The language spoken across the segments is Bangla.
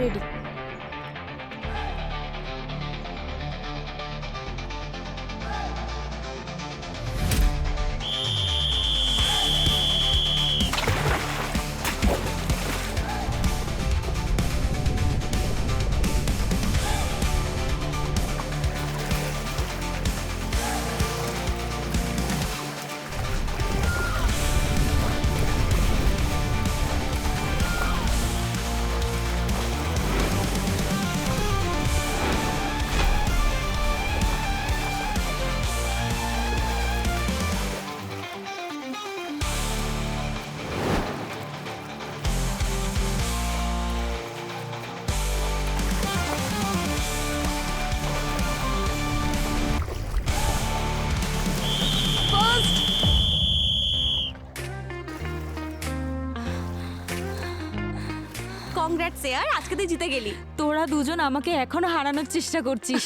রেডি। কংগ্রাটস ইয়ার, আজকে তুই জিতে গেলি। তোরা দুজন আমাকে এখনো হারানোর চেষ্টা করছিস।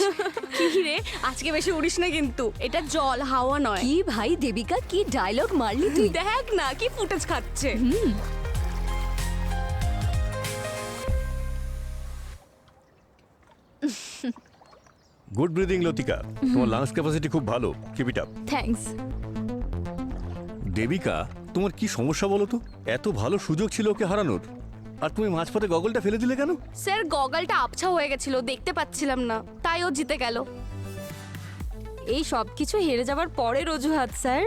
কি রে, আজকে বেশি উড়িস না কিন্তু, এটা জল হাওয়া নয়। কি ভাই দেবিকা, কি ডায়লগ মারলি তুই! দেখ না কি ফুটেজ খাচ্ছে। গুড ব্রিদিং লতিকা, তোমার লাংস ক্যাপাসিটি খুব ভালো, keep it up. Thanks. Debika, তোমার কি সমস্যা বলো তো? এত ভালো সুযোগ ছিল ওকে হারানোর, আর তুমি মাঝপথে গগলটা ফেলে দিলে কেন? স্যার গগলটা আবছা হয়ে গেছিল, দেখতে পাচ্ছিলাম না, তাই ও জিতে গেল। এই সব কিছু হেরে যাবার পরের অজুহাত স্যার।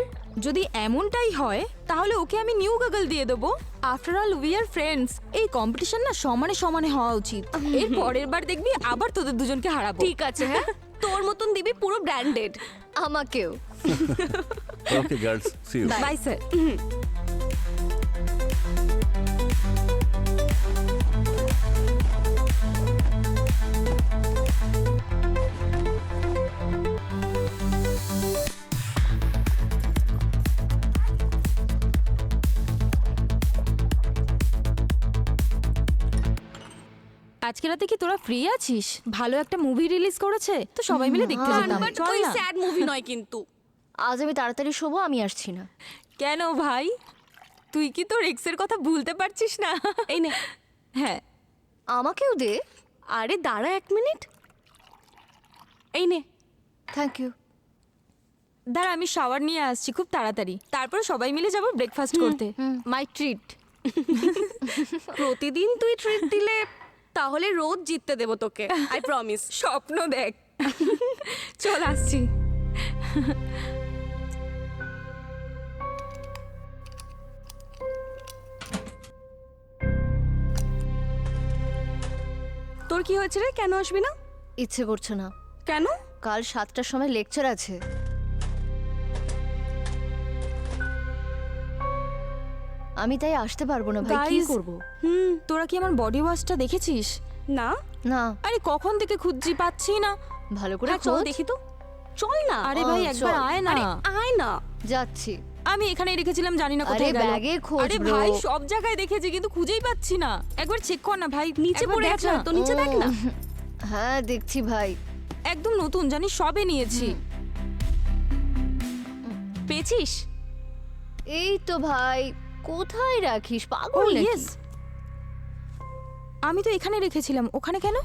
যদি এমনটাই হয় তাহলে ওকে আমি নিউ গগল দিয়ে দেবো। After all we are friends. এই কম্পিটিশন না সমানে সমানে হওয়া উচিত। এর পরের বার দেখবি আবার তোদের দুজনকে হারাবো। ঠিক আছে, হ্যাঁ তোর মতন দিবি পুরো ব্র্যান্ডেড। আমাকেও। Okay girls, see you. Bye sir. আজকে রাতে কি তোরা ফ্রি আছিস? ভালো একটা মুভি রিলিজ করেছে তো সবাই মিলে দেখতে যেতাম। বাট চল ওই না। স্যাড মুভি নয় কিন্তু। আজ আমি তাড়াতাড়ি শোবো, আমি আসছি না। কেন ভাই, তুই কি তোর এক্সের কথা ভুলতে পারছিস না? এই নে। হ্যাঁ, আমাকেও দে। আরে দাঁড়া 1 মিনিট, এই নে। Thank you. দাঁড়া আমি শাওয়ার নিয়ে আসছি খুব তাড়াতাড়ি, তারপর সবাই মিলে যাব ব্রেকফাস্ট করতে। মাই ট্রিট। প্রতিদিন তুই ট্রিট দিলে তাহলে রোজ জিততে দেবো তোকে, আই প্রমিস। স্বপ্ন দেখ। চল আসছি। তোর কি হয়েছে রে, কেন আসবি না? ইচ্ছে করছে না। কেন? কাল 7টার সময় লেকচার আছে। আমি তাই আসতে পারবো না ভাই, কি Guys, করব? তোরা কি আমার বডি ওয়াশটা দেখেছিস? না। না, আরে কখন থেকে খুঁজছি, পাচ্ছি না। ভালো করে হ্যাঁ, চল খোঁজ। দেখি তো, চল না। আরে ভাই চল। একবার আয় না। আরে আয় না। যাচ্ছি। আমি এখানে রেখেছিলাম, জানি না আরে কোথায় গেল। ব্যাগে খোঁজ আরে bro। ভাই সব জায়গায় দেখেছি কিন্তু খুঁজেই পাচ্ছি না। একবার চেক কর না ভাই, নিচে একবার পড়ে দেখ আছে না। তো, নিচে দেখ না। হ্যাঁ দেখছি ভাই। একদম নতুন, জানি সবে নিয়েছি। পেয়েছিস? এই তো ভাই, কোথায় রাখিস ও পাগল নাকি? ইয়েস, আমি তো এখানে রেখেছিলাম, ওখানে কেন?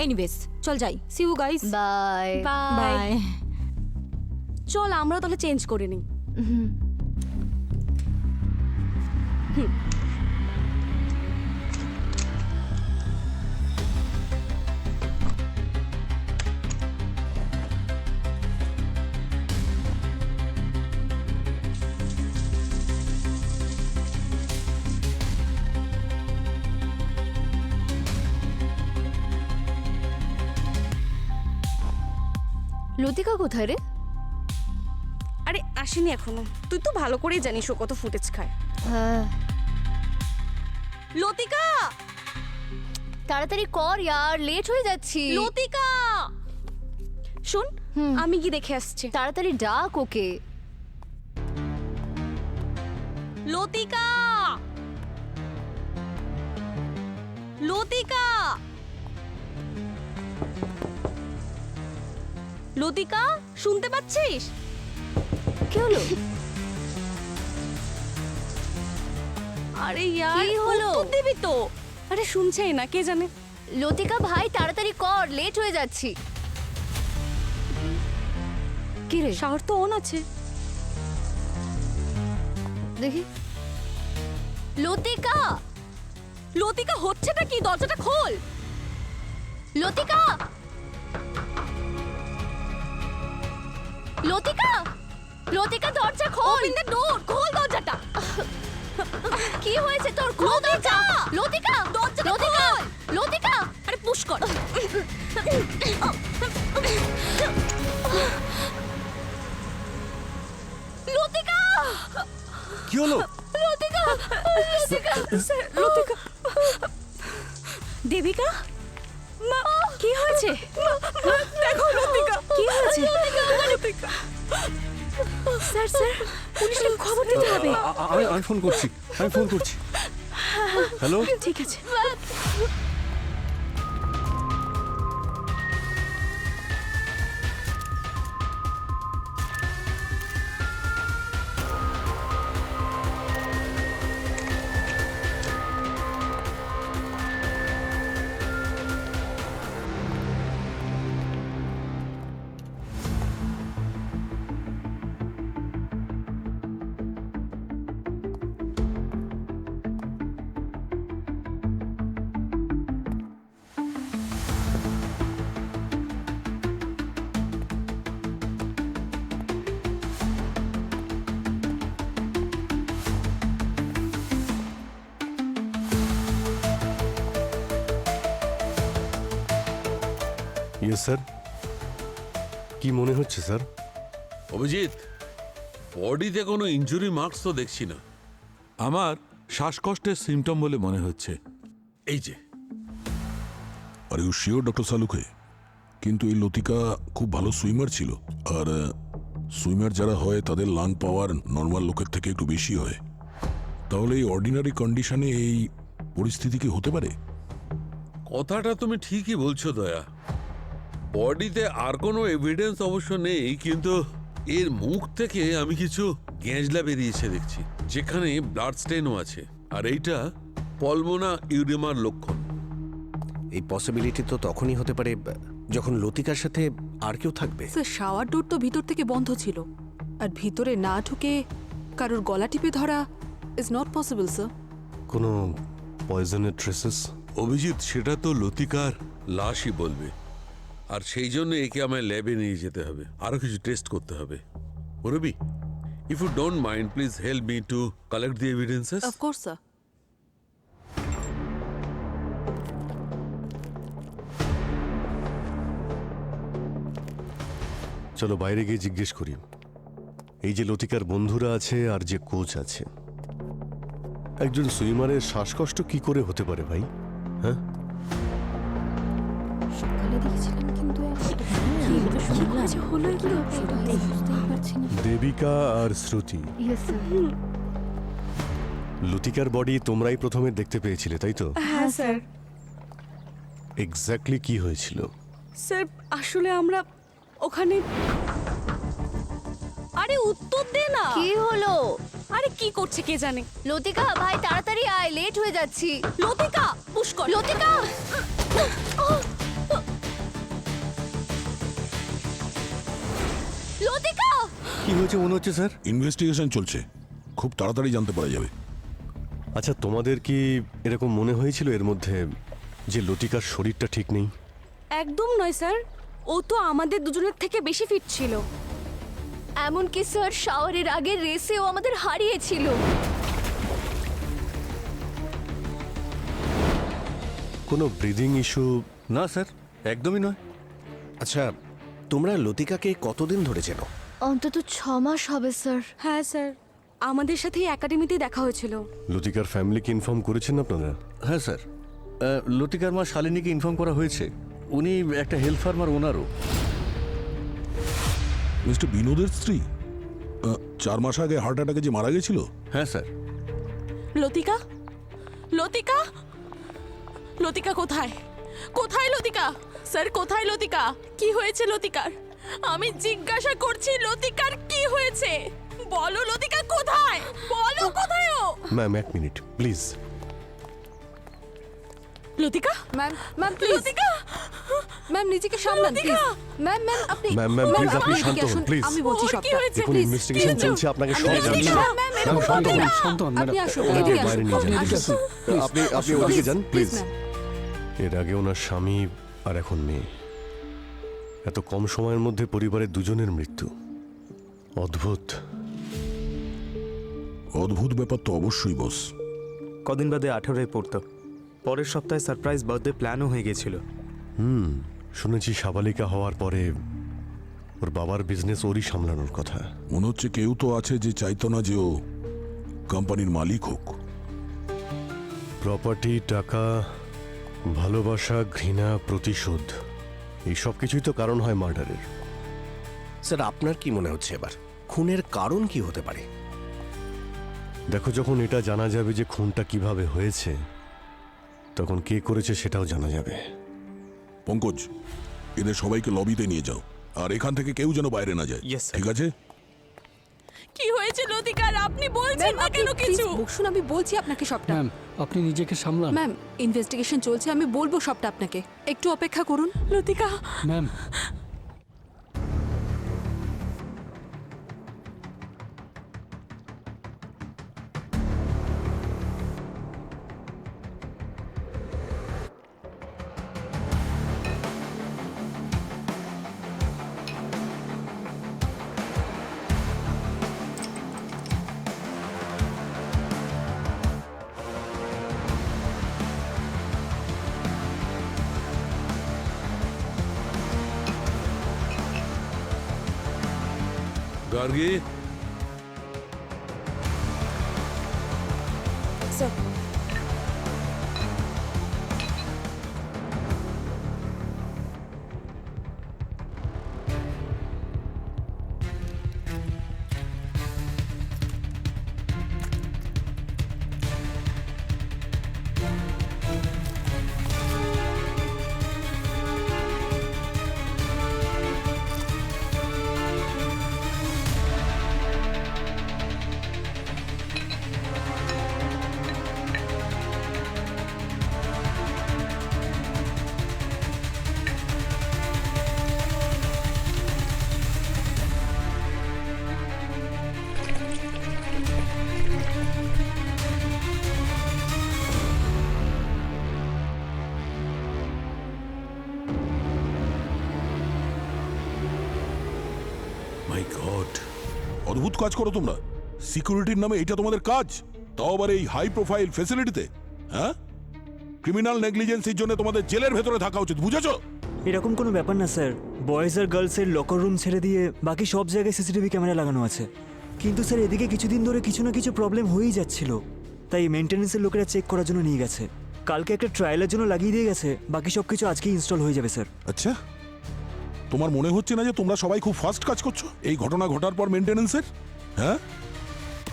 এনিওয়েজ চল যাই। See you guys. Bye. Bye. Bye. চল আমরা তাহলে চেঞ্জ করে নিই। লতিকা কোথায় রে? আরে আসেনি এখনো, তুই তো ভালো করেই জানিস ও কত ফুটেজ খায়। হ্যাঁ লতিকা, তাড়াতাড়ি কর ইয়ার, লেট হয়ে যাচ্ছি। লতিকা শোন, আমি কি দেখে আসছি। তাড়াতাড়ি ডাক ওকে। লতিকা, লতিকা, লতিকা, শুনতে পাচ্ছিস? কি হলো? আরে ইয়ার কি হলো? উত্তর দিবি তো। আরে শুনছেই না, কে জানে। লতিকা ভাই তাড়াতাড়ি কর, লেট হয়ে যাচ্ছি। কি রে, শাওয়ার তো অন আছে। দেখি। লতিকা, লতিকা হচ্ছেটা কি? দরজাটা খোল। লতিকা, লতিকা, লতিকা দরজা খোল। ওপেন দ্য ডোর, খোল দরজাটা। কি হয়েছে তোর? খোল দরজা। লতিকা, দরজাটা লতিকা, খোল। লতিকা। আরে পুশ কর। লতিকা, কি হলো? লতিকা, লতিকা, লতিকা, দেবিকা, মা কি হয়েছে? দেখো লতিকা, কি হয়েছে? লতিকা, স্যার স্যার, পুলিশকে খবর দিতে হবে। আমি ফোন করছি, আমি ফোন করছি। হ্যালো, ঠিক আছে। Yes sir. কি মনে হচ্ছে স্যার? অভিজিৎ, বডিতে কোনো ইনজুরি মার্কস তো দেখছি না। আমার শ্বাসকষ্টের সিমটম বলে মনে হচ্ছে। এই যে, আর ইউ শিওর ডক্টর সালুকে? কিন্তু এই লতিকা খুব ভালো সুইমার ছিল, আর সুইমার যারা হয় তাদের লাং পাওয়ার নর্মাল লোকের থেকে একটু বেশি হয়। তাহলে এই অর্ডিনারি কন্ডিশনে এই পরিস্থিতি কি হতে পারে? কথাটা তুমি ঠিকই বলছো দয়া। বডিতে আর কোনো এভিডেন্স অবশ্য নেই, কিন্তু এর মুখ থেকে আমি কিছু গ্যাঁজলা বেরিয়েছে দেখছি, যেখানে ব্লাড স্টেনও আছে। আর এইটা পলমোনা ইউডেমার লক্ষণ। এই পসিবিলিটি তো তখনই হতে পারে যখন লতিকার সাথে আর কেউ থাকবে। স্যার, শাওয়ার ডোর তো ভিতর থেকে বন্ধ ছিল, আর ভিতরে না ঢুকে কারোর গলা টিপে ধরা ইজ নট পসিবল স্যার। কোনো পয়জনের ট্রেসেস? অভিজিৎ, সেটা তো লতিকার লাশই বলবে, আর সেই জন্য একে আমায় ল্যাবে নিয়ে যেতে হবে, আরো কিছু টেস্ট করতে হবে। Rabi, if you don't mind, please help me to collect the evidences. Of course sir. চলো বাইরে গিয়ে জিজ্ঞেস করি। এই যে লতিকার বন্ধুরা আছে আর যে কোচ আছে, একজন সুইমারের শ্বাসকষ্ট কি করে হতে পারে ভাই? হ্যাঁ, সকালে দেখেছিলাম কিন্তু হলো কি বুঝতেই পারছি না। দেবিকা আর শ্রুতি, লতিকার বডি তোমরাই প্রথমে দেখতে পেয়েছিলে, তাই তো? হ্যাঁ স্যার। এক্স্যাক্টলি কি হয়েছিল? স্যার আসলে আমরা ওখানে। আরে উত্তর দে না। কি হলো? আরে কি করছে কে জানে। লতিকা ভাই তাড়াতাড়ি আয়, লেট হয়ে যাচ্ছি। লতিকা, পুশ কর। লতিকা, লতিকা। কি হয়েছে মনে হচ্ছে স্যার? ইনভেস্টিগেশন চলছে, খুব তাড়াতাড়ি জানতে পারা যাবে। আচ্ছা, তোমাদের কি এরকম মনে হয়েছিল এর মধ্যে যে লতিকার শরীরটা ঠিক নেই? একদম নয় স্যার, ও তো আমাদের দুজনের থেকে বেশি ফিট ছিল। এমনকি স্যার শাওয়ারের আগে রেসেও আমাদের হারিয়েছিল। কোনো ব্রিদিং ইস্যু? না স্যার, একদমই নয়। আচ্ছা, তোমরা লতিকাকে কতদিন ধরে চেনো? অন্তত 6 মাস হবে স্যার। হ্যাঁ স্যার, আমাদের সাথে একাডেমিতেই দেখা হয়েছিল। লতিকার ফ্যামিলিকে ইনফর্ম করেছেন আপনারা? হ্যাঁ স্যার, লতিকার মা শালিনীকে ইনফর্ম করা হয়েছে। উনি একটা হেলথ ফার্মার ওনারও। মিস্টার বিনোদের স্ত্রী 4 মাস আগে হার্ট অ্যাটাকে যে মারা গেছিল? হ্যাঁ স্যার। লতিকা, লতিকা, লতিকা কোথায়? কোথায় লতিকা? স্যার কোথায় লতিকা? কি হয়েছে লতিকার? আমি জিজ্ঞাসা করছি, লতিকার কি হয়েছে? বলো লতিকা কোথায়? বলো কোথায় ও? Ma'am, 1 minute please. Latika ma'am ma'am please Latika ma'am নিজেকে সামলান প্লিজ ম্যাম ম্যাম আপনি ম্যাম, ম্যাম, please, আপনি এদিকে শান্ত হন, আসুন, please. আমি বলছি ওর কি সবটা হয়েছে? দেখুন Please, ইনভেস্টিগেশন please, চলছে, আপনাকে আমি সব এদিকে জানাচ্ছি। ম্যাম, ম্যাম, ম্যাম, এরকম শান্ত করবেন হন, না। শান্ত হন, আপনি ম্যাডাম। আসুন, ওনাকে এদিকে বাইরে নিয়ে যান। আসুন। আপনি ওদিকে যান প্লিজ। ম্যাম। এর আগে ওনার স্বামী আর এখন মেয়ে, এত কম সময়ের মধ্যে পরিবারের দুজনের মৃত্যু, অদ্ভুত। অদ্ভুত ব্যাপার তো অবশ্যই বস। কদিন বাদে 18 পড়তো, পরের সপ্তাহে সারপ্রাইজ বার্থডে প্ল্যানও হয়ে গেছিল। শুনেছি সাবালিকা হওয়ার পরে ওর বাবার বিজনেস ওরই সামলানোর কথা। মনে হচ্ছে কেউ তো আছে যে চাইতো না যে ও কোম্পানির মালিক হোক। প্রপার্টি, টাকা, ভালোবাসা, ঘৃণা, প্রতিশোধ, এই সব কিছুই তো কারণ হয় মার্ডারের। স্যার আপনার কি মনে হচ্ছে এবার খুনের কারণ কি হতে পারে? দেখো, যখন এটা জানা যাবে যে খুনটা কিভাবে হয়েছে, তখন কে করেছে সেটাও জানা যাবে। পঙ্কজ, এদের সবাইকে লবিতে নিয়ে যাও, আর এখান থেকে কেউ যেন বাইরে না যায়। Yes, sir. ঠিক আছে? কি হয়েছে লতিকার? আপনি বলছেন ম্যাম না আপনি কেন প্লিজ কিছু? বসুন, আমি বলছি আপনাকে সবটা। ম্যাম আপনি নিজেকে সামলান। ম্যাম ইনভেস্টিগেশন চলছে, আমি বলবো সবটা আপনাকে, একটু অপেক্ষা করুন। Latika ma'am Gargi, sir my god, অদ্ভুত কাজ করো তোমরা। সিকিউরিটির নামে এটা তোমাদের কাজ, তাও আবার এই হাই প্রোফাইল ফ্যাসিলিটিতে। হ্যাঁ, ক্রিমিনাল নেগলিজেন্সির জন্য তোমাদের জেলের ভেতরে থাকা উচিত, বুঝেছো? এরকম কোনো ব্যাপার না স্যার। বয়েজ আর গার্লসের লকার রুম ছেড়ে দিয়ে বাকি সব জায়গায় সিসিটিভি ক্যামেরা লাগানো আছে। কিন্তু স্যার এদিকে কিছুদিন ধরে কিছু না কিছু প্রবলেম হয়েই যাচ্ছিল, তাই মেনটেন্যান্সের লোকেরা চেক করার জন্য নিয়ে গেছে। কালকে একটা ট্রায়ালের জন্য লাগিয়ে দিয়ে গেছে, বাকি সব কিছু আজকেই ইনস্টল হয়ে যাবে স্যার। আচ্ছা, তোমার মনে হচ্ছে না যে তোমরা সবাই খুব ফাস্ট কাজ করছো এই ঘটনা ঘটার পর মেনটেন্যান্সের? হ্যাঁ,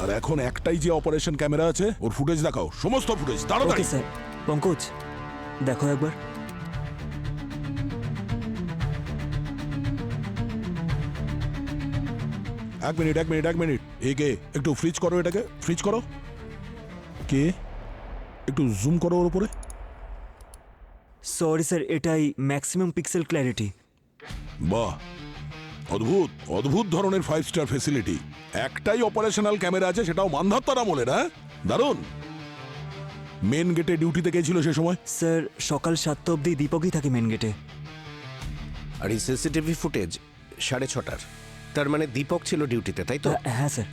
আর এখন একটাই যে অপারেশন ক্যামেরা আছে, ওর ফুটেজ দেখাও, সমস্ত ফুটেজ তাড়াতাড়ি। Okay sir. পঙ্কজ দেখো একবার। এক মিনিট, এ কে? একটু ফ্রিজ করো, এটাকে ফ্রিজ করো। কে? একটু জুম করো ওর উপরে। সরি স্যার, এটাই ম্যাক্সিমাম পিক্সেল ক্ল্যারিটি। বাহ, অদ্ভুত অদ্ভুত ধরনের 5 স্টার ফ্যাসিলিটি। একটাই অপারেশনাল ক্যামেরা আছে, সেটাও মান্ধাত্তার আমলের। হ্যাঁ, দারুণ। মেন গেটে ডিউটিতে কে ছিল সে সময়? স্যার সকাল 7টা অবধি দীপকই থাকে মেন গেটে। আর এই সিসিটিভি ফুটেজ 6:30টার, তার মানে দীপক ছিল ডিউটিতে, তাই তো? হ্যাঁ স্যার।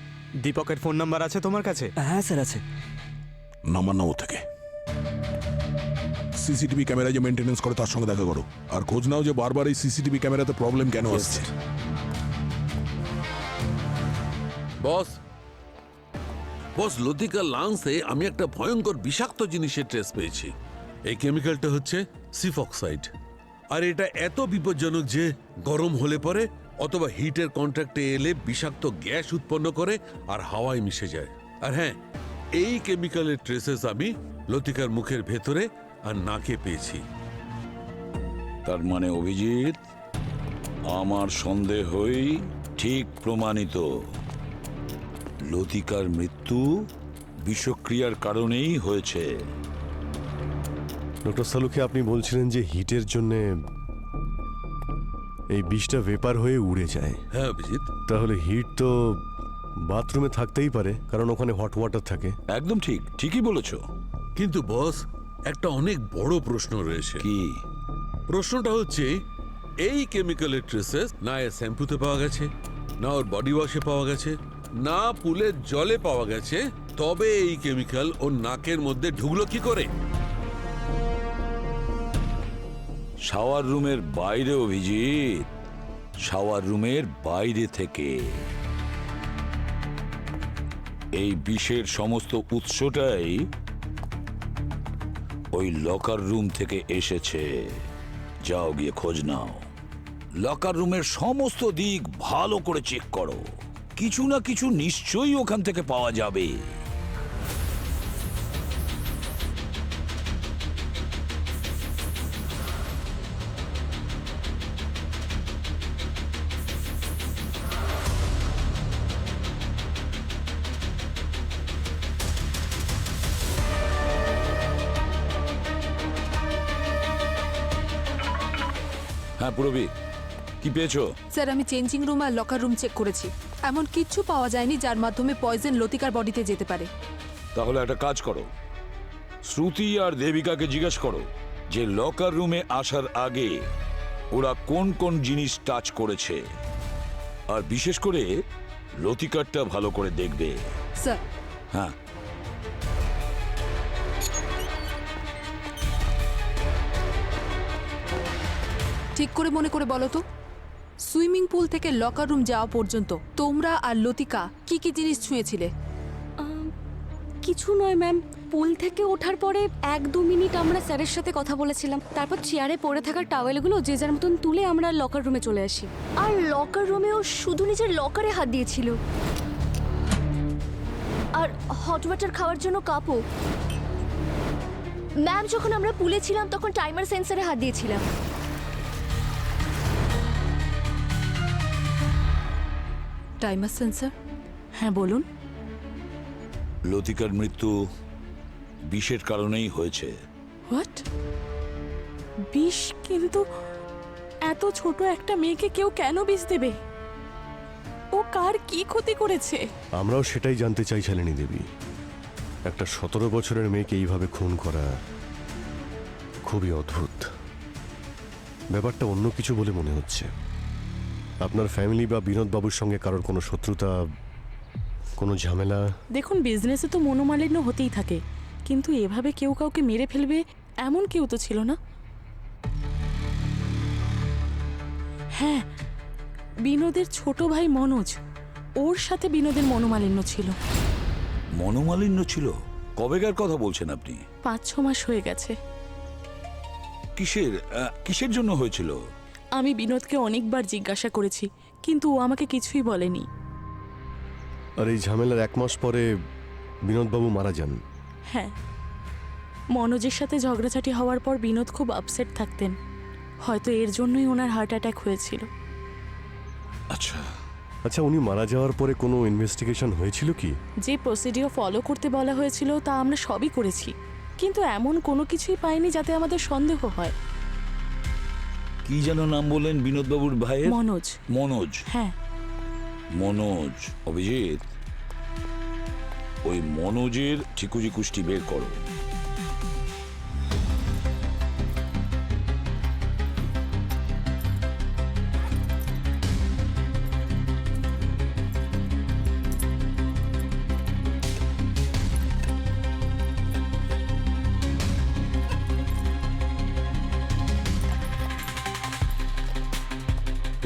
দীপকের ফোন নাম্বার আছে তোমার কাছে? হ্যাঁ স্যার আছে। নাম্বার নাও থেকে। সিসিটিভি ক্যামেরা যে মেনটেনেন্স করে তার সঙ্গে দেখা করো, আর খোঁজ নাও যে বারবার এই সিসিটিভি ক্যামেরাতে প্রবলেম কেন আসছে। বস বস, লতিকা লাংসে আমি একটা ভয়ঙ্কর বিষাক্ত জিনিসের ট্রেস পেয়েছি। এই কেমিক্যালটা হচ্ছে সিফক্সাইড, আর এটা এত বিপজ্জনক যে গরম হলে পরে অথবা হিটের কন্ট্যাক্টে এলে বিষাক্ত গ্যাস উৎপন্ন করে আর হাওয়ায় মিশে যায়। আর হ্যাঁ, এই কেমিক্যালের ট্রেসেস আমি লতিকার মুখের ভেতরে আর নাকে পেয়েছি। তার মানে অভিজিৎ, আমার সন্দেহই ঠিক প্রমাণিত। লতিকার মৃত্যু বিষক্রিয়ার কারণেই হয়েছে। ডক্টর সালুকে আপনি বলছিলেন যে হিটের জন্য এই বিষটা ভেপার হয়ে উড়ে যায়। হ্যাঁ অভিজিৎ, তাহলে হিট তো বাথরুমে থাকতেই পারে, কারণ ওখানে হট ওয়াটার থাকে। একদম ঠিক, ঠিকই বলেছো। কিন্তু বস, একটা অনেক বড় প্রশ্ন রয়েছে। কি প্রশ্নটা হচ্ছে, এই কেমিক্যালের ট্রেসেস না এর শ্যাম্পুতে পাওয়া গেছে, না ওর বডি ওয়াশে পাওয়া গেছে, না পুলের জলে পাওয়া গেছে, তবে এই কেমিক্যাল ওর নাকের মধ্যে ঢুকলো কি করে? শাওয়ার রুমের বাইরে অভিজিৎ, শাওয়ার রুমের বাইরে থেকে। এই বিষের সমস্ত উৎসটাই ওই লকার রুম থেকে এসেছে। যাও গিয়ে খোঁজ নাও, লকার রুমের সমস্ত দিক ভালো করে চেক করো, কিছু না কিছু নিশ্চয়ই ওখান থেকে পাওয়া যাবে। হ্যাঁ পুরবি, কি পেয়েছো? স্যার, আমি চেঞ্জিং রুম আর লকার রুম চেক করেছি, এমন কিচ্ছু পাওয়া যায়নি যার মাধ্যমে পয়জন লতিকার বডিতে যেতে পারে। তাহলে একটা কাজ করো, শ্রুতি আর দেবিকাকে জিজ্ঞেস করো যে লকার রুমে আসার আগে ওরা কোন কোন জিনিস টাচ করেছে, আর বিশেষ করে লতিকারটা ভালো করে দেখবে। স্যার, হ্যাঁ ঠিক করে মনে করে বলো তো, সুইমিং পুল থেকে লকার রুম যাওয়া পর্যন্ত তোমরা আর লতিকা কি কি জিনিস ছুঁয়েছিলে? কিছু নয় ম্যাম, পুল থেকে ওঠার পরে 1-2 মিনিট আমরা স্যারের সাথে কথা বলেছিলাম, তারপর চেয়ারে পড়ে থাকা টাওয়েলগুলো যে যার মতন তুলে আমরা লকার রুমে চলে আসি। আর লকার রুমেও শুধু নিজের লকারে হাত দিয়েছিল, আর হট ওয়াটার খাওয়ার জন্য কাপও। ম্যাম, যখন আমরা পুলে ছিলাম তখন টাইমার সেন্সারে হাত দিয়েছিলাম। Timer sensor? হ্যাঁ বলুন। লতিকার মৃত্যু বিষের কারণেই হয়েছে। হোয়াট? বিষ? কিন্তু এত ছোট একটা মেয়েকে কেউ কেন বিষ দেবে? ও কার কি ক্ষতি করেছে? আমরাও সেটাই জানতে চাই শালিনী দেবী। একটা 17 বছরের মেয়েকে এইভাবে খুন করা খুবই অদ্ভুত। ব্যাপারটা অন্য কিছু বলে মনে হচ্ছে। আপনার ফ্যামিলি বা বিনোদ বাবুর সঙ্গে কারোর কোনো শত্রুতা, কোনো ঝামেলা? দেখুন, বিজনেসে তো মনোমালিন্য হতেই থাকে, কিন্তু এভাবে কেউ কাউকে মেরে ফেলবে এমন কেউ তো ছিল না। হ্যাঁ, বিনোদের ছোট ভাই মনোজ, ওর সাথে বিনোদের মনোমালিন্য ছিল। মনোমালিন্য ছিল? কবেকার কথা বলছেন আপনি? 5-6 মাস হয়ে গেছে। কিসের জন্য হয়েছিল? আমি বিনোদকে অনেকবার জিজ্ঞাসা করেছি, কিন্তু ও আমাকে কিছুই বলেনি। আর এই ঝামেলার 1 মাস পরে বিনোদবাবু মারা যান। হ্যাঁ, মনোজের সাথে ঝগড়াঝাটি হওয়ার পর বিনোদ খুব আপসেট থাকতেন, হয়তো এর জন্যই ওনার হার্ট অ্যাটাক হয়েছিল। আচ্ছা আচ্ছা, উনি মারা যাওয়ার পরে কোনো ইনভেস্টিগেশন হয়েছিল কি? যে প্রসিডিওর ফলো করতে বলা হয়েছিল তা আমরা সবই করেছি, কিন্তু এমন কোনো কিছুই পাইনি যাতে আমাদের সন্দেহ হয়। কি যেন নাম বললেন বিনোদবাবুর ভাইয়ের? মনোজ। মনোজ? হ্যাঁ মনোজ। অভিজিৎ, ওই মনোজের ঠিকুজি কুষ্টি বের করো।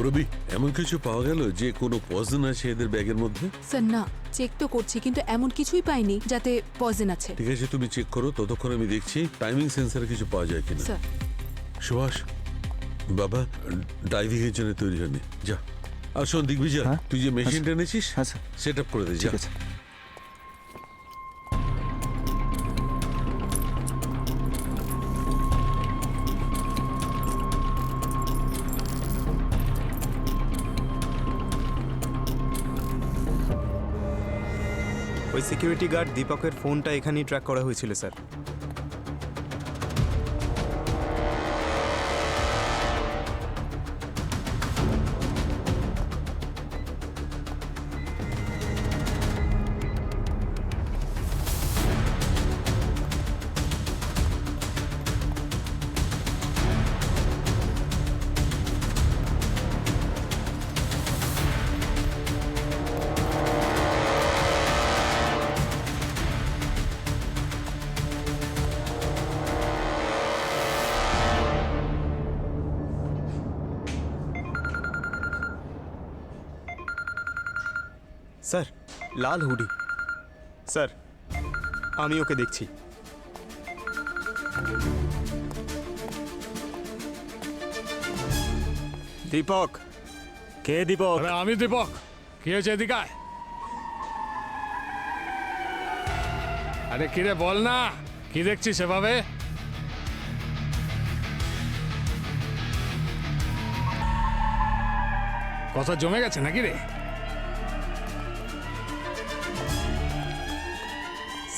রবি, এমন কিছু পাওয়া গেল যে কোনো পয়জন আছে এদের ব্যাগের মধ্যে? স্যার না, চেক তো করছি, কিন্তু এমন কিছুই পাইনি যাতে পয়জন আছে। ঠিক আছে, তুমি চেক করো, ততক্ষণ আমি দেখছি টাইমিং সেন্সারে কিছু পাওয়া যায় কিনা। স্যার। সুভাষ বাবা, ডাইভিং এর জন্য তৈরি হয়নি, যা। আর শোন দিগ্বিজয়, তুই যে মেশিনটা এনেছিস সেট আপ করে দে, যা। ওই সিকিউরিটি গার্ড দীপকের ফোনটা এখানেই ট্র্যাক করা হয়েছিল স্যার। স্যার লাল হুডি স্যার আমি ওকে দেখছি দীপক কে দীপক? আমি দীপক। কি হয়েছে এদিকে আয়। আরে কিরে বল না, কি দেখছিস সেভাবে? কথা জমে গেছে নাকি রে?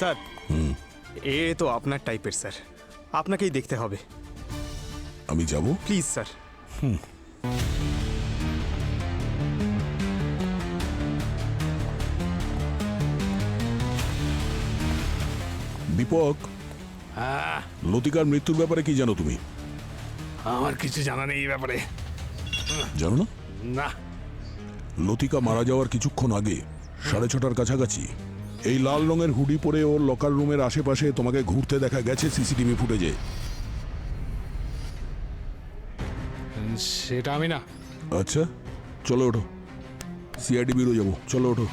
স্যার এ তো আপনার টাইপের স্যার, আপনাকেই দেখতে হবে। আমি যাব? Please sir. দীপক, হ্যাঁ, লতিকার মৃত্যুর ব্যাপারে কি জানো তুমি? আমার কিছু জানা নেই এই ব্যাপারে। জানো না? না। লতিকা মারা যাওয়ার কিছুক্ষণ আগে 6:30টার কাছাকাছি এই লাল রঙের হুডি পরে ওর লকার রুমের আশেপাশে তোমাকে ঘুরতে দেখা গেছে সিসিটিভি ফুটেজে। সেটা আমি না। আচ্ছা, চলো ওঠো, সিআইডি ব্যুরো যাবো, চলো ওঠো।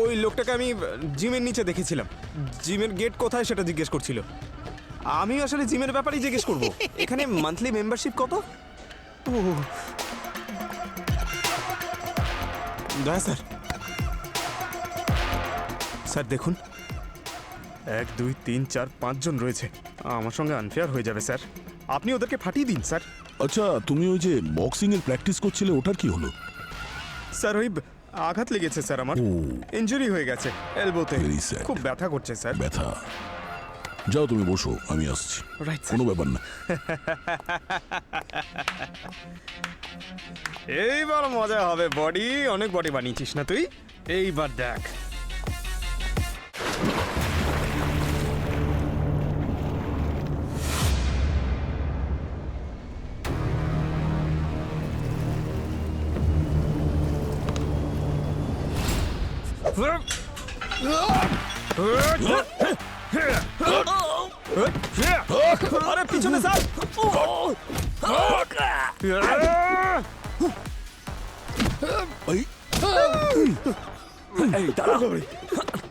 ওই লোকটাকে আমি জিমের নিচে দেখেছিলাম। জিমের গেট কোথায় সেটা জিজ্ঞেস করছিল। আমি আসলে জিমের ব্যাপারেই জিজ্ঞেস করব। এখানে মান্থলি মেম্বারশিপ কত? দয়া স্যার, স্যার দেখুন 1 2 3 4 5 জন রয়েছে। আমার সঙ্গে আনফেয়ার হয়ে যাবে স্যার, আপনি ওদেরকে ফাটিয়ে দিন স্যার। আচ্ছা, তুমি ওই যে বক্সিং এর প্র্যাকটিস করছিলে ওটার কি হলো? স্যার ওই আঘাত লেগেছে স্যার, আমার ইনজুরি হয়ে গেছে এলবোতে, খুব ব্যথা করছে স্যার। ব্যথা? যাও তুমি বসো, আমি আসছি। রাইট, কোনো ব্যাপার না। এইবার মজা হবে। বডি অনেক বডি বানিয়েছিস না তুই, এইবার দেখ। আরে পিছনে স্যার। এই দাঁড়া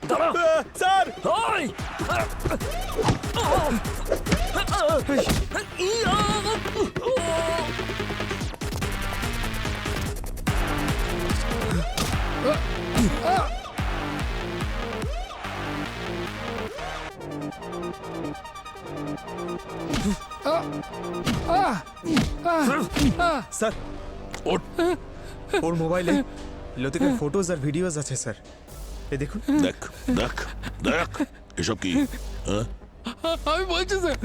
দাঁড়া স্যার। স্যার ওর মোবাইলে লতিকার ফটোজ আর ভিডিওস আছে স্যার, এই দেখুন। দেখ দেখ দেখ, এসব কি? আমি বলছি স্যার,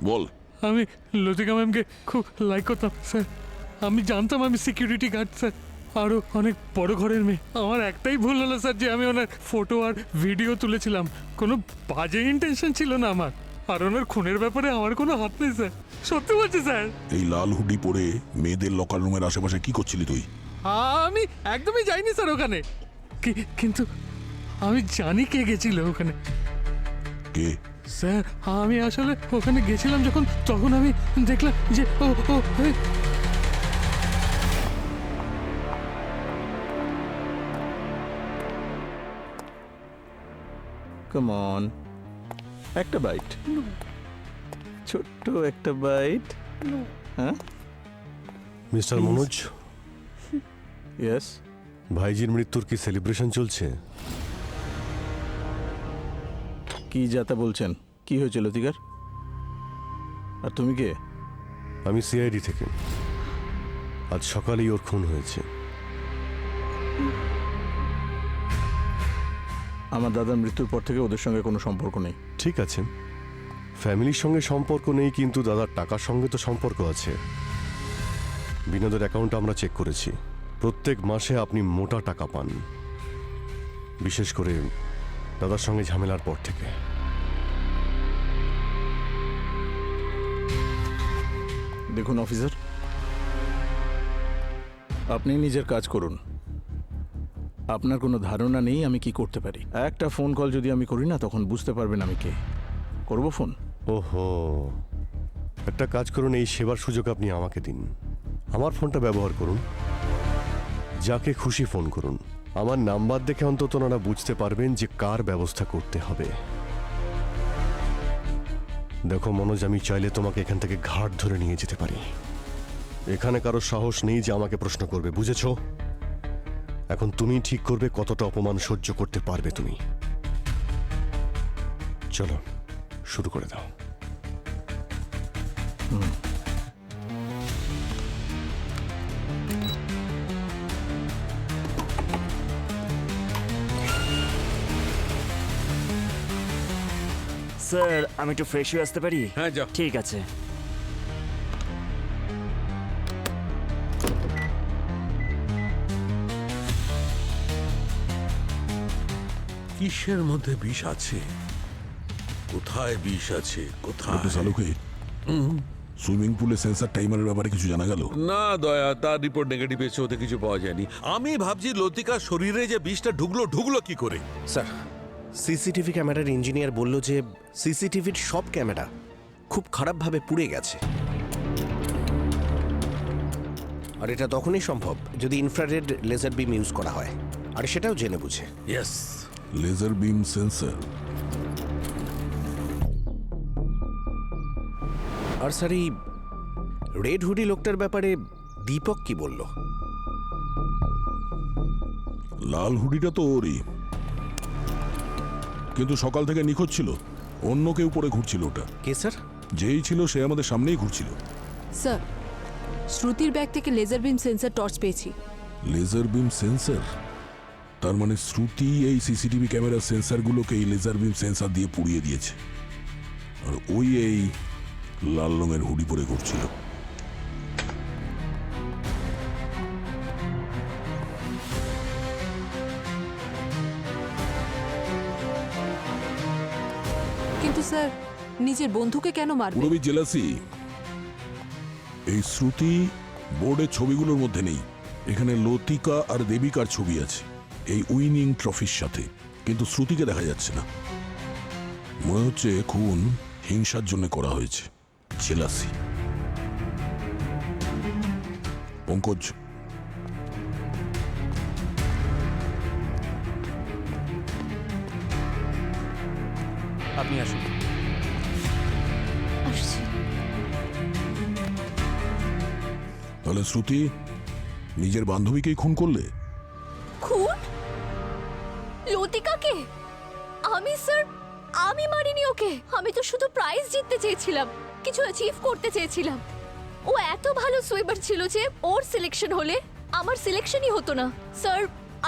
বল। আমি লতিকা ম্যামকে খুব লাইক করতাম স্যার। আমি জানতাম আমি সিকিউরিটি গার্ড স্যার, আরও অনেক বড় ঘরের মেয়ে। আমার একটাই ভুল হলো স্যার যে আমি ওনার ফটো আর ভিডিও তুলেছিলাম। কোনো বাজে ইন্টেনশন ছিল না আমার, আর ওনার খুনের ব্যাপারে আমার কোনো হাত নেই স্যার, সত্যি বলছি স্যার। এই লাল হুডি পরে মেয়েদের লকার রুমের আশেপাশে কি করছিলি তুই? আমি একদমই যাইনি স্যার ওখানে, কিন্তু আমি জানি কে গেছিল ওখানে। কে? স্যার আমি আসলে ওখানে গেছিলাম যখন, তখন আমি দেখলাম যে ও ও কাম অন, একটা বাইট, ছোট্ট একটা বাইট। হ্যাঁ মিস্টার মনোজ। ইয়েস। ভাইজির মৃত্যুর কি সেলিব্রেশন চলছে? কি যাতা বলছেন? কি হয়েছে লতিকার? আর তুমি কে? আমি সিআইডি থেকে। আজ সকালেই ওর খুন হয়েছে। আমার দাদার মৃত্যুর পর থেকে ওদের সঙ্গে কোনো সম্পর্ক নেই। ঠিক আছে, ফ্যামিলির সঙ্গে সম্পর্ক নেই, কিন্তু দাদার টাকার সঙ্গে তো সম্পর্ক আছে। বিনোদের অ্যাকাউন্ট আমরা চেক করেছি, প্রত্যেক মাসে আপনি মোটা টাকা পান, বিশেষ করে দাদার সঙ্গে ঝামেলার পর থেকে। দেখুন অফিসার, আপনি নিজের কাজ করুন। আপনার কোনো ধারণা নেই আমি কি করতে পারি। একটা ফোন কল যদি আমি করি না, তখন বুঝতে পারবেন আমি কে। করব ফোন। ওহো, একটা কাজ করুন, এই সেবার সুযোগ আপনি আমাকে দিন। আমার ফোনটা ব্যবহার করুন, যাকে খুশি ফোন করুন। আমার নাম্বার দেখে অন্তত ওনারা বুঝতে পারবেন যে কার ব্যবস্থা করতে হবে। দেখো মনোজ, আমি চাইলে তোমাকে এখান থেকে ঘাট ধরে নিয়ে যেতে পারি। এখানে কারো সাহস নেই যে আমাকে প্রশ্ন করবে, বুঝেছো? এখন তুমি ঠিক করবে কতটা অপমান সহ্য করতে পারবে তুমি। চলো শুরু করে দাও। স্যার, আমি একটু ফ্রেশ হয়ে আসতে পারি? হ্যাঁ, যাও। ঠিক আছে। কিসের মধ্যে বিষ আছে? কোথায় বিষ আছে? কোথায়? ডক্টর সালুকে, সুইমিং পুলে সেন্সার টাইমারের ব্যাপারে কিছু জানা গেল? না দয়া, তার রিপোর্ট নেগেটিভ এসে, ওতে কিছু পাওয়া যায়নি। আমি ভাবছি লতিকার শরীরে যে বিষটা ঢুকলো কি করে। স্যার, সিসিটিভি ক্যামেরার ইঞ্জিনিয়ার বলল যে সিসিটিভির সব ক্যামেরা খুব খারাপভাবে পুড়ে গেছে। আর এটা তখনই সম্ভব যদি ইনফ্রারেড লেজার বিম ইউজ করা হয়, আর সেটাও জেনে বুঝে। Yes, laser beam sensor. আর স্যার, এই রেড হুডি লোকটার ব্যাপারে দীপক কি বলল? লাল হুডিটা তো ওরই, কিন্তু সকাল থেকে নিখোঁজ ছিল। অন্য কেউ পরে ঘুরছিল ওটা। কে স্যার? যেই ছিল সে আমাদের সামনেই ঘুরছিল। স্যার, শ্রুতির ব্যাগ থেকে লেজার বিম সেন্সর টর্চ পেয়েছি। Laser beam sensor? তার মানে শ্রুতি এই সিসিটিভি ক্যামেরার সেন্সারগুলোকে এই লেজার বিম সেন্সার দিয়ে পুড়িয়ে দিয়েছে, আর ওই এই লাল রঙের হুডি পরে ঘুরছিল। কিন্তু স্যার, নিজের বন্ধুকে কেন মারবে? পুরবি জেলাসি। এই শ্রুতি বোর্ডের ছবিগুলোর মধ্যে নেই। এখানে লতিকা আর দেবিকার ছবি আছে এই উইনিং ট্রফির সাথে, কিন্তু শ্রুতিকে দেখা যাচ্ছে না। মনে হচ্ছে খুন হিংসার জন্য করা হয়েছে। জেলাসি। পঙ্কজ, আপনি আসুন। তাহলে শ্রুতি নিজের বান্ধবীকেই খুন করলে? খুন? লতিকাকে? আমি মারিনি ওকে। আমি তো শুধু প্রাইজ জিততে চেয়েছিলাম, কিছু অ্যাচিভ করতে চেয়েছিলাম। ও এত ভালো সুইমার ছিল যে ওর সিলেকশন হলে আমার সিলেকশনই হতো না। স্যার,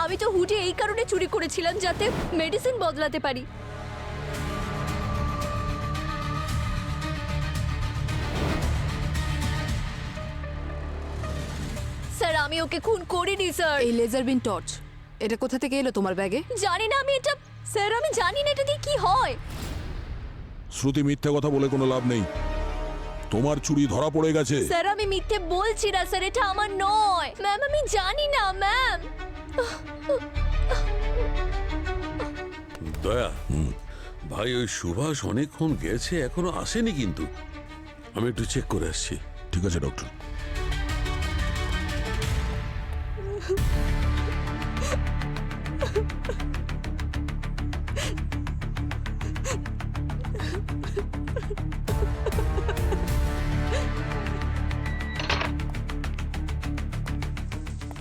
আমি তো হুডি এই কারণে চুরি করেছিলাম যাতে মেডিসিন বদলাতে পারি। স্যার, আমি ওকে খুন করিনি স্যার। এই লেজার বিম টর্চ এটা কোথা থেকে এলো তোমার ব্যাগে? জানি না আমি এটা, স্যার আমি জানি না এটা দিয়ে কি হয়। শ্রুতি, মিথ্যে কথা বলে কোনো লাভ নেই। তোমার চুরি ধরা পড়ে গেছে। স্যার আমি মিথ্যে বলছি না স্যার, এটা আমার নয়। ম্যাম আমি জানি না ম্যাম। দয়া, ভাই ওই সুভাষ অনেকক্ষণ গেছে, এখনো আসেনি কিন্তু। আমি একটু চেক করে আসছি। ঠিক আছে ডক্টর।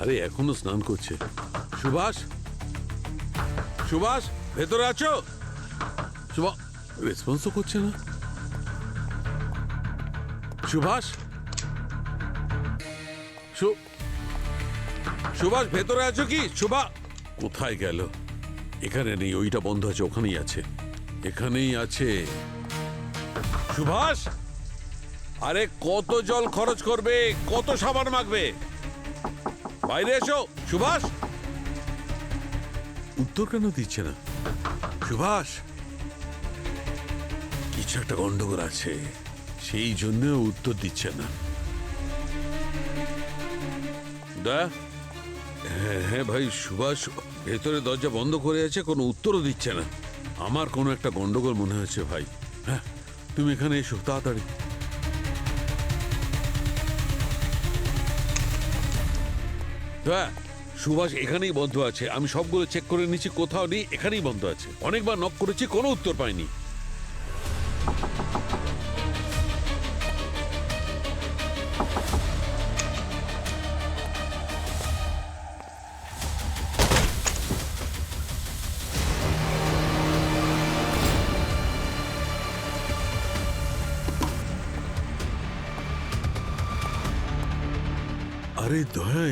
আরে এখনো স্নান করছে। সুভাষ, সুভাষ ভেতরে আছো? সুভাষ রেসপন্সও করছে না। সুভাষ, সুভাষ ভেতরে আছো কি? সুভাষ কোথায় গেল? এখানে নেই, ওইটা বন্ধ আছে, ওখানেই আছে, এখানেই আছে। সুভাষ, আরে কত জল খরচ করবে, কত সাবান মাখবে? বাইরে এসো। সুভাষ, উত্তর কেন দিচ্ছে না? সুভাষ, কিছু একটা গন্ডগোল আছে, সেই জন্য উত্তর দিচ্ছে না। দয়া, হ্যাঁ ভাই সুভাষ ভেতরে দরজা বন্ধ করে আছে, কোনো উত্তরও দিচ্ছে না। আমার কোনো একটা গন্ডগোল মনে হচ্ছে ভাই। হ্যাঁ তুমি এখানে এসো তাড়াতাড়ি। হ্যাঁ সুভাষ এখানেই বন্ধ আছে, আমি সবগুলো চেক করে নিচ্ছি, কোথাও নেই, এখানেই বন্ধ আছে। অনেকবার নক করেছি, কোনো উত্তর পাইনি। আরে দয়া,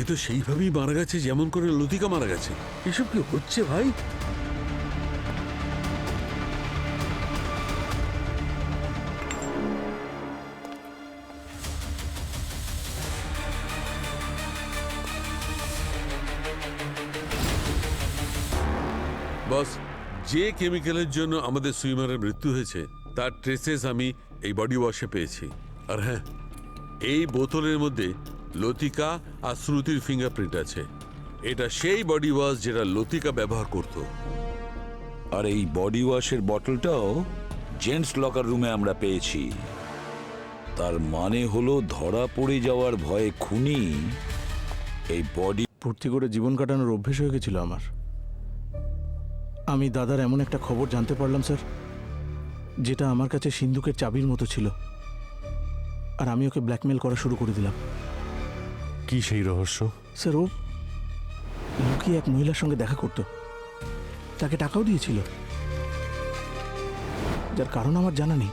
এ তো সেইভাবেই মারা গেছে যেমন করে লতিকা মারা গেছে। এসব কি হচ্ছে ভাই? বস, যে কেমিক্যালের জন্য আমাদের সুইমারের মৃত্যু হয়েছে তার ট্রেসেস আমি এই বডি ওয়াশে পেয়েছি। আর হ্যাঁ, এই বোতলের মধ্যে লতিকা আর শ্রুতির ফিঙ্গারপ্রিন্ট আছে। এটা সেই বডি ওয়াশ যেটা লতিকা ব্যবহার করত। আর এই বডি ওয়াশের বটলটাও জেন্টস লকার রুমে আমরা পেয়েছি। তার মানে হলো ধরা পড়ে যাওয়ার ভয়ে খুনি এই বডি ফুর্তি করে জীবন কাটানোর অভ্যেস হয়ে গেছিল আমার। আমি দাদার এমন একটা খবর জানতে পারলাম স্যার, যেটা আমার কাছে সিন্ধুকের চাবির মতো ছিল। আর আমি ওকে ব্ল্যাকমেল করা শুরু করে দিলাম। কি সেই রহস্য? স্যার ও লুকিয়ে এক মহিলার সঙ্গে দেখা করত, তাকে টাকাও দিয়েছিল, যার কারণ আমার জানা নেই।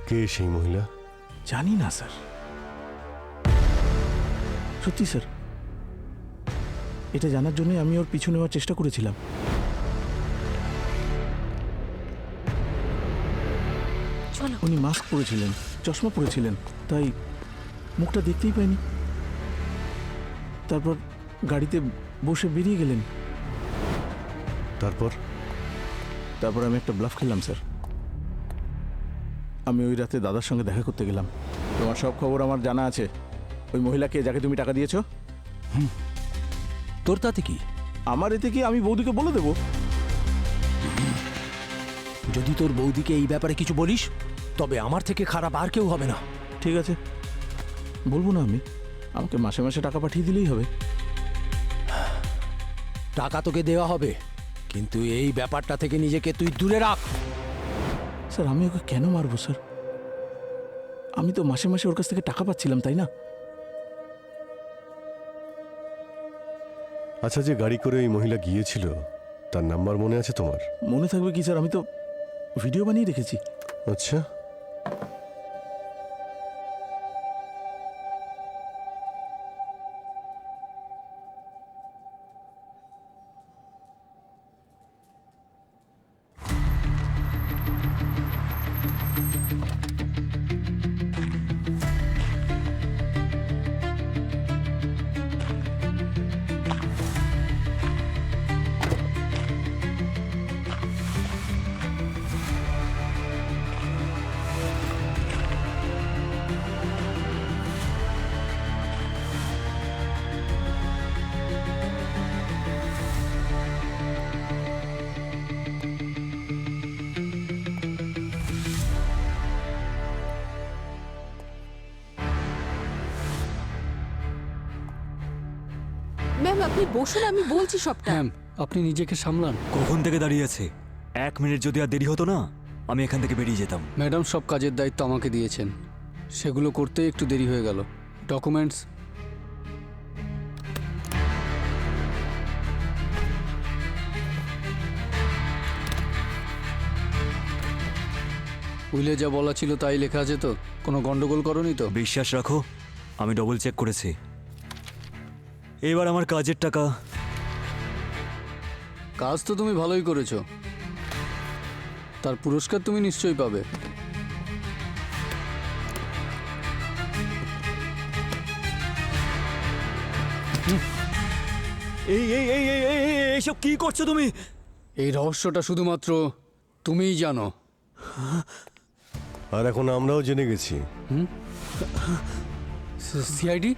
কে সেই মহিলা? জানি না স্যার, সত্যি স্যার। এটা জানার জন্যই আমি ওর পিছু নেওয়ার চেষ্টা করেছিলাম। উনি মাস্ক পরেছিলেন, চশমা পরেছিলেন, তাই মুখটা দেখতেই পাইনি। তারপর গাড়িতে বসে বেরিয়ে গেলেন। তারপর আমি একটা ব্লাফ খেললাম স্যার। আমি ওই রাতে দাদার সঙ্গে দেখা করতে গেলাম। তোমার সব খবর আমার জানা আছে। ওই মহিলাকে, যাকে তুমি টাকা দিয়েছো। তোর তাতে কি? আমার এতে কি? আমি বৌদিকে বলে দেবো। যদি তোর বৌদিকে এই ব্যাপারে কিছু বলিস তবে আমার থেকে খারাপ আর কেউ হবে না। ঠিক আছে, বলবো না আমি। আমাকে মাসে মাসে টাকা পাঠিয়ে দিলেই হবে। টাকা তোকে দেওয়া হবে, কিন্তু এই ব্যাপারটা থেকে নিজেকে তুই দূরে রাখ। স্যার আমি ওকে কেন মারবো স্যার? আমি তো মাসে মাসে ওর কাছ থেকে টাকা পাচ্ছিলাম, তাই না? আচ্ছা, যে গাড়ি করে এই মহিলা গিয়েছিল তার নাম্বার মনে আছে তোমার? মনে থাকবে কি স্যার, আমি তো ভিডিও বানিয়ে রেখেছি। আচ্ছা, ম্যাম আপনি বসুন, আমি বলছি সবটা। ম্যাম আপনি নিজেকে সামলান। কখন থেকে দাঁড়িয়ে আছে? 1 মিনিট যদি আর দেরি হতো না, আমি এখান থেকে বেরিয়ে যেতাম। ম্যাডাম সব কাজের দায়িত্ব আমাকে দিয়েছেন, সেগুলো করতে একটু দেরি হয়ে গেল। ডকুমেন্টস উইলে যা বলা ছিল তাই লেখা আছে তো? কোনো গন্ডগোল করনি তো? বিশ্বাস রাখো, আমি ডবল চেক করেছি। এবার আমার কাজের টাকা। কাজ তো তুমি ভালোই করেছো, তার পুরস্কার তুমি নিশ্চয়ই পাবে। এইসব কি করছো তুমি? এই রহস্যটা শুধুমাত্র তুমিই জানো। আর এখন আমরাও জেনে গেছি। সিআইডি?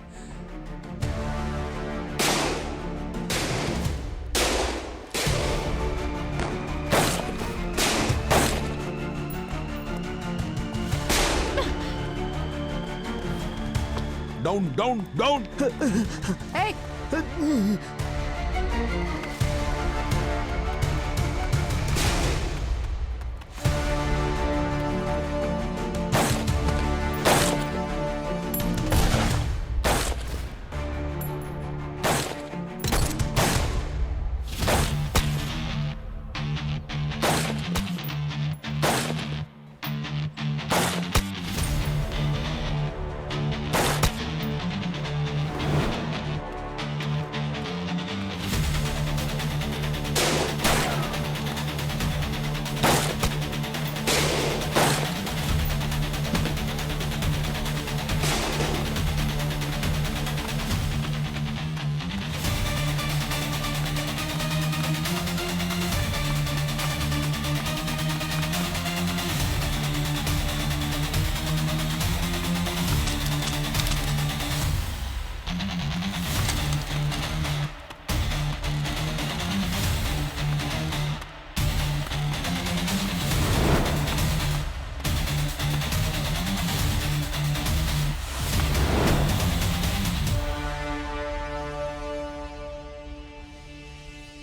Down down down. এই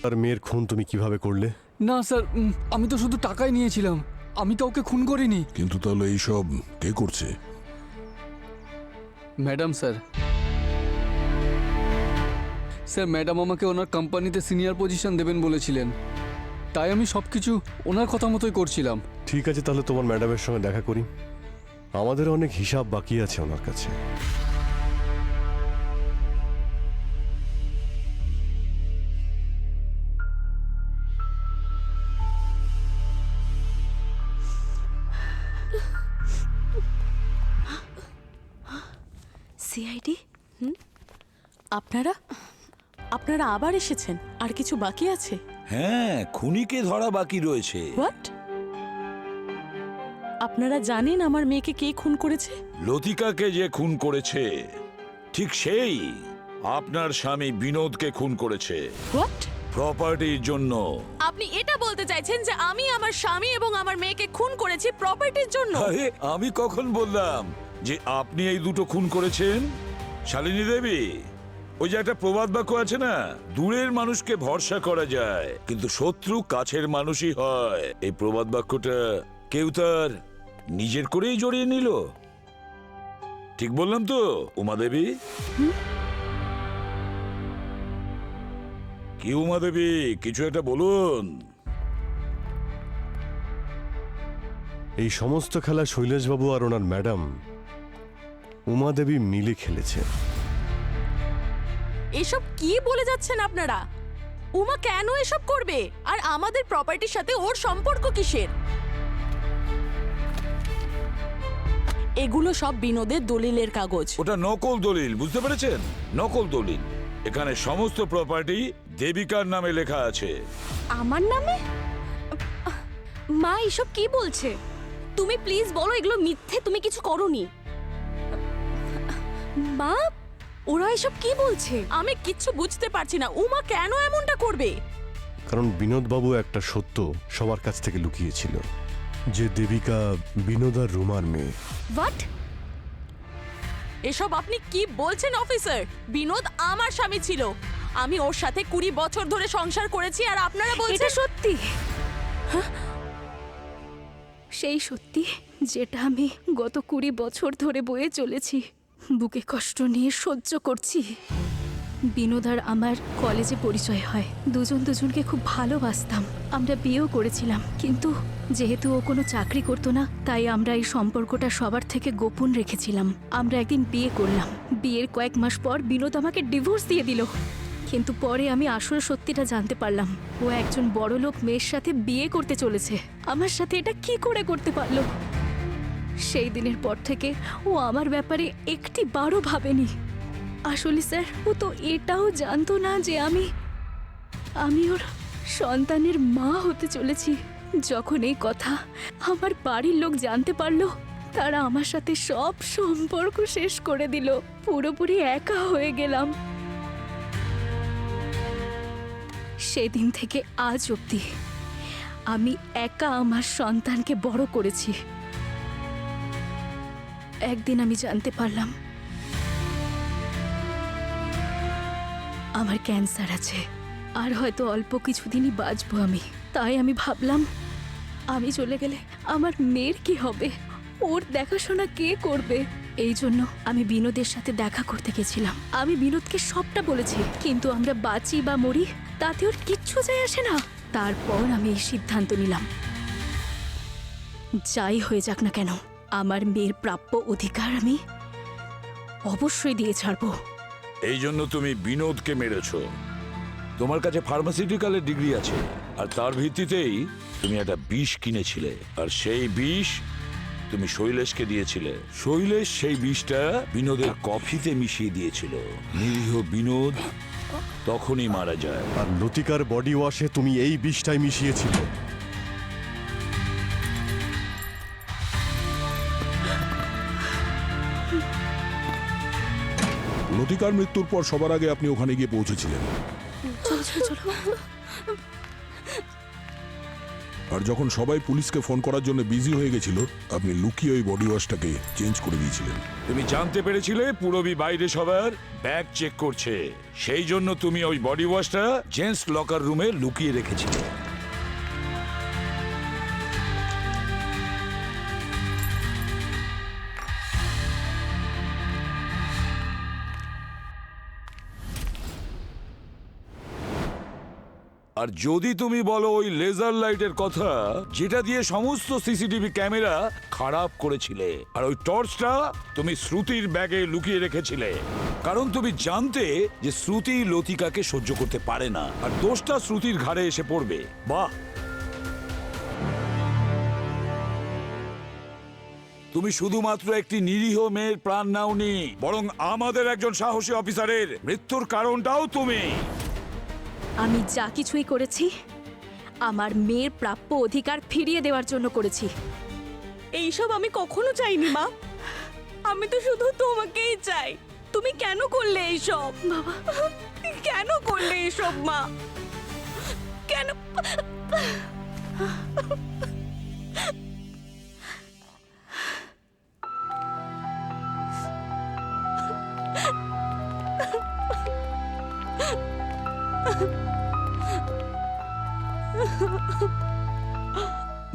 আর মেয়ের খুন তুমি কিভাবে করলে? না স্যার, আমি তো শুধু টাকাই নিয়েছিলাম, আমি কাউকে খুন করিনি। কিন্তু তাহলে এইসব কে করছে? ম্যাডাম স্যার, স্যার ম্যাডাম আমাকে ওনার কোম্পানিতে সিনিয়র পজিশন দেবেন বলেছিলেন, তাই আমি সব কিছু ওনার কথা মতোই করছিলাম। ঠিক আছে, তাহলে তোমার ম্যাডামের সঙ্গে দেখা করি। আমাদের অনেক হিসাব বাকি আছে ওনার কাছে। সিআইডি, আপনারা আপনারা আবার এসেছেন? আর কিছু বাকি আছে? হ্যাঁ, খুনিকে ধরা বাকি রয়েছে। হোয়াট? আপনারা জানেন আমার মেয়েকে কে খুন করেছে? লতিকাকে যে খুন করেছে ঠিক সেই আপনার স্বামী বিনোদকে খুন করেছে। হোয়াট? প্রপার্টির জন্য। আপনি এটা বলতে চাইছেন যে আমি আমার স্বামী এবং আমার মেয়েকে খুন করেছি প্রপার্টির জন্য? আরে আমি কখন বললাম যে আপনি এই দুটো খুন করেছেন? শালিনী দেবী, ওই যে একটা প্রবাদ বাক্য আছে না, দূরের মানুষকে ভরসা করা যায় কিন্তু শত্রু কাছের মানুষই হয়। এই প্রবাদ বাক্যটা কেউ তার নিজের করেই জড়িয়ে নিল। ঠিক বললাম তো উমা দেবী? কি উমা দেবী, কিছু একটা বলুন। এই সমস্ত খেলা শৈলেশবাবু আর ওনার ম্যাডাম উমা দেবী মিলে খেলেছে। এসব কি বলে যাচ্ছেন আপনারা? উমা কেন এসব করবে? আর আমাদের প্রপার্টির সাথে ওর সম্পর্ক কিসের? এগুলো সব বিনোদের দলিলের কাগজ। ওটা নকল দলিল, বুঝতে পেরেছেন? নকল দলিল। এখানে সমস্ত প্রপার্টি দেবিকার নামে লেখা আছে। আমার নামে? মা এসব কি বলছে? তুমি প্লিজ বলো এগুলো মিথ্যে, তুমি কিছু করোনি। মা, ওরা এসব কি বলছে? আমি কিচ্ছু বুঝতে পারছি না। উমা কেন এমনটা করবে? কারণ বিনোদবাবু একটা সত্য সবার কাছ থেকে লুকিয়েছিল, যে দেবিকা বিনোদ আর রুমার মেয়ে। হোয়াট? এসব আপনি কি বলছেন অফিসার? বিনোদ আমার স্বামী ছিল, আমি ওর সাথে 20 বছর ধরে সংসার করেছি, আর আপনারা বলছেন এটা সত্যি? সেই সত্যি যেটা আমি গত 20 বছর ধরে বয়ে চলেছি, বুকে কষ্ট নিয়ে সহ্য করছি। বিনোদ আর আমার কলেজে পরিচয় হয়, দুজন দুজনকে খুব ভালোবাসতাম, আমরা বিয়েও করেছিলাম। কিন্তু যেহেতু ও কোনো চাকরি করতো না, তাই আমরা এই সম্পর্কটা সবার থেকে গোপন রেখেছিলাম। আমরা একদিন বিয়ে করলাম, বিয়ের কয়েক মাস পর বিনোদ আমাকে ডিভোর্স দিয়ে দিল। কিন্তু পরে আমি আসল সত্যিটা জানতে পারলাম, ও একজন বড়লোক মেয়ের সাথে বিয়ে করতে চলেছে। আমার সাথে এটা কি করে করতে পারলো? সেই দিনের পর থেকে ও আমার ব্যাপারে একটি বারও ভাবেনি। আসলে স্যার, ও তো এটাও জানতো না যে আমি ওর সন্তানের মা হতে চলেছি। যখন এই কথা আমার বাড়ির লোক জানতে পারলো, তারা আমার সাথে সব সম্পর্ক শেষ করে দিল। পুরোপুরি একা হয়ে গেলাম। সেদিন থেকে আজ অবধি আমি একা আমার সন্তানকে বড় করেছি। একদিন আমি জানতে পারলাম আমার ক্যান্সার আছে আর হয়তো অল্প কিছুদিনই বাঁচবো আমি। তাই আমি ভাবলাম আমি চলে গেলে আমার মেয়ের কি হবে, ওর দেখাশোনা কে করবে। এই জন্য আমি বিনোদের সাথে দেখা করতে গেছিলাম। আমি বিনোদকে সবটা বলেছি, কিন্তু আমরা বাঁচি বা মরি তাতে ওর কিচ্ছু যায় আসে না। তারপর আমি এই সিদ্ধান্ত নিলাম, যাই হয়ে যাক না কেন আমার মেয়ের প্রাপ্য অধিকার আমি অবশ্যই দিয়ে ছাড়বো। এই জন্য তুমি বিনোদকে মেরেছ। তোমার কাছে ফার্মাসিউটিক্যালের ডিগ্রি আছে, আর তার ভিত্তিতেই তুমি একটা বিষ কিনেছিলে, আর সেই বিষ তুমি শৈলেশকে দিয়েছিলে। শৈলেশ সেই বিষটা বিনোদের কফিতে মিশিয়ে দিয়েছিল। নিরীহ বিনোদ তখনই মারা যায়। আর লতিকার বডি ওয়াশে তুমি এই বিষটাই মিশিয়েছিলে। লতিকার মৃত্যুর পর সবার আগে আপনি ওখানে গিয়ে পৌঁছেছিলেন, চলো চলো চলো। আর যখন সবাই পুলিশকে ফোন করার জন্য বিজি হয়ে গেছিল, আপনি লুকিয়ে ওই বডি ওয়াশটাকে চেঞ্জ করে দিয়েছিলেন। তুমি জানতে পেরেছিলে পুরবী বাইরে সবার ব্যাগ চেক করছে, সেই জন্য তুমি ওই বডি ওয়াশটা জেন্টস লকার রুমে লুকিয়ে রেখেছিলে। আর যদি তুমি বলো ওই লেজার লাইটের কথা, যেটা দিয়ে সমস্ত সিসিটিভি ক্যামেরা খারাপ করেছিলে, আর ওই টর্চটা তুমি শ্রুতির ব্যাগে লুকিয়ে রেখেছিলে, কারণ তুমি জানতে যে শ্রুতি লতিকাকে সহ্য করতে পারে না, আর দোষটা শ্রুতির ঘাড়ে এসে পড়বে। বাহ, তুমি শুধুমাত্র একটি নিরীহ মেয়ের প্রাণ নাওনি, বরং আমাদের একজন সাহসী অফিসারের মৃত্যুর কারণটাও তুমি। আমি যা কিছুই করেছি আমার মেয়ের প্রাপ্য অধিকার ফিরিয়ে দেওয়ার জন্য করেছি। এইসব আমি কখনো চাইনি মা, আমি তো শুধু তোমাকেই চাই। তুমি কেন করলে এইসব বাবা? কেন করলে এইসব মা? কেন?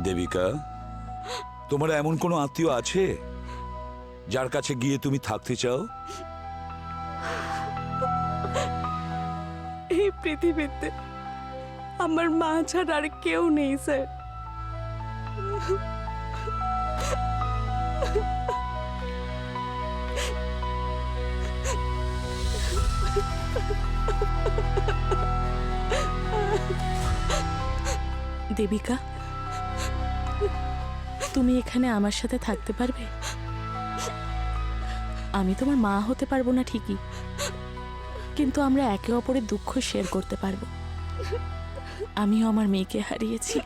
দেবিকা, তোমার এমন কোনো আত্মীয় আছে যার কাছে গিয়ে তুমি থাকতে চাও? এই পৃথিবীতে আমার মা ছাড়া আর কেউ নেই স্যার। দেবিকা, তুমি এখানে আমার সাথে থাকতে পারবে? আমি তোমার মা হতে পারবো না ঠিকই, কিন্তু আমরা একে অপরের দুঃখ শেয়ার করতে পারবো। আমিও আমার মেয়েকে হারিয়েছি।